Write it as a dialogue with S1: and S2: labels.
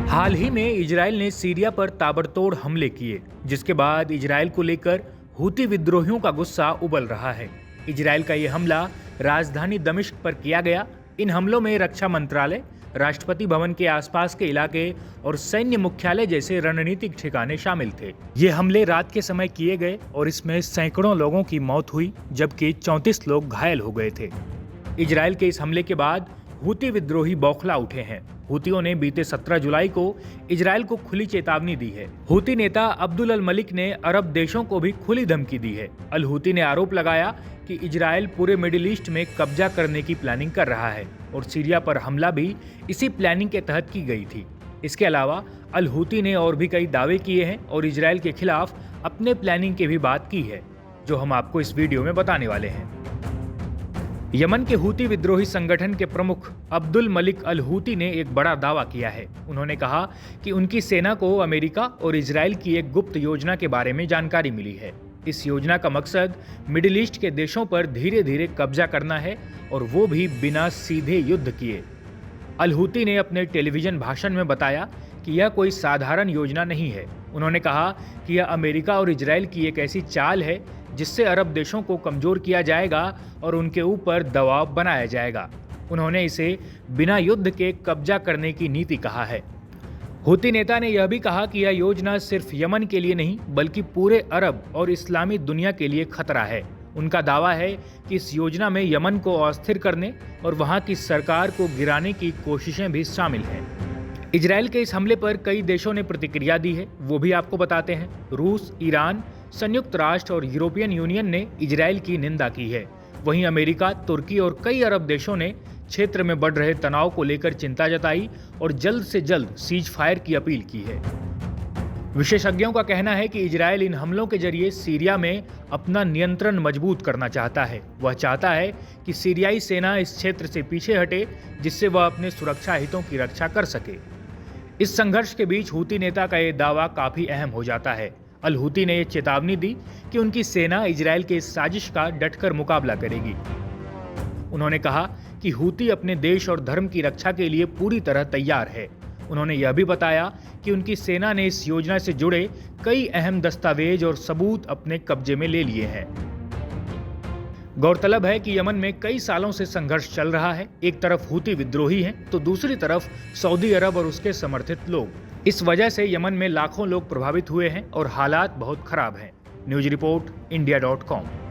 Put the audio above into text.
S1: हाल ही में इजराइल ने सीरिया पर ताबड़तोड़ हमले किए, जिसके बाद इजराइल को लेकर हूती विद्रोहियों का गुस्सा उबल रहा है। इजराइल का यह हमला राजधानी दमिश्क पर किया गया। इन हमलों में रक्षा मंत्रालय, राष्ट्रपति भवन के आसपास के इलाके और सैन्य मुख्यालय जैसे रणनीतिक ठिकाने शामिल थे। ये हमले रात के समय किए गए और इसमें सैकड़ों लोगों की मौत हुई, जबकि 34 लोग घायल हो गए थे। इजराइल के इस हमले के बाद हूती विद्रोही बौखला उठे हैं। हूतियों ने बीते 17 जुलाई को इजराइल को खुली चेतावनी दी है। हूती नेता अब्दुल अल मलिक ने अरब देशों को भी खुली धमकी दी है। अल हूती ने आरोप लगाया कि इजराइल पूरे मिडिल ईस्ट में कब्जा करने की प्लानिंग कर रहा है और सीरिया पर हमला भी इसी प्लानिंग के तहत की गई थी। इसके अलावा अल हूती ने और भी कई दावे किए हैं और इजराइल के खिलाफ अपने प्लानिंग की भी बात की है, जो हम आपको इस वीडियो में बताने वाले हैं। यमन के हूती विद्रोही संगठन के प्रमुख अब्दुल मलिक अल हूती ने एक बड़ा दावा किया है। उन्होंने कहा कि उनकी सेना को अमेरिका और इजराइल की एक गुप्त योजना के बारे में जानकारी मिली है। इस योजना का मकसद मिडिल ईस्ट के देशों पर धीरे धीरे कब्जा करना है, और वो भी बिना सीधे युद्ध किए। अल हूती ने अपने टेलीविजन भाषण में बताया कि यह कोई साधारण योजना नहीं है। उन्होंने कहा कि यह अमेरिका और इजराइल की एक ऐसी चाल है जिससे अरब देशों को कमजोर किया जाएगा और उनके ऊपर दबाव बनाया जाएगा। उन्होंने इसे बिना युद्ध के कब्जा करने की नीति कहा है। हूती नेता ने यह भी कहा कि यह योजना सिर्फ यमन के लिए नहीं, बल्कि पूरे अरब और इस्लामी दुनिया के लिए खतरा है। उनका दावा है कि इस योजना में यमन को अस्थिर करने और वहां की सरकार को गिराने की कोशिशें भी शामिल हैं। इजराइल के इस हमले पर कई देशों ने प्रतिक्रिया दी है, वो भी आपको बताते हैं। रूस, ईरान, संयुक्त राष्ट्र और यूरोपियन यूनियन ने इजराइल की निंदा की है। वहीं अमेरिका, तुर्की और कई अरब देशों ने क्षेत्र में बढ़ रहे तनाव को लेकर चिंता जताई और जल्द से जल्द सीज फायर की अपील की है। विशेषज्ञों का कहना है कि इजराइल इन हमलों के जरिए सीरिया में अपना नियंत्रण मजबूत करना चाहता है। वह चाहता है कि सीरियाई सेना इस क्षेत्र से पीछे हटे, जिससे वह अपने सुरक्षा हितों की रक्षा कर सके। इस संघर्ष के बीच हूती नेता का यह दावा काफी अहम हो जाता है। अल हूती ने यह चेतावनी दी कि उनकी सेना इजराइल के इस साजिश का डटकर मुकाबला करेगी। उन्होंने कहा कि हूती अपने देश और धर्म की रक्षा के लिए पूरी तरह तैयार है। उन्होंने यह भी बताया कि उनकी सेना ने इस योजना से जुड़े कई अहम दस्तावेज और सबूत अपने कब्जे में ले लिए हैं। गौरतलब है कि यमन में कई सालों से संघर्ष चल रहा है। एक तरफ हूती विद्रोही हैं, तो दूसरी तरफ सऊदी अरब और उसके समर्थित लोग। इस वजह से यमन में लाखों लोग प्रभावित हुए हैं और हालात बहुत खराब हैं। News report, India.com।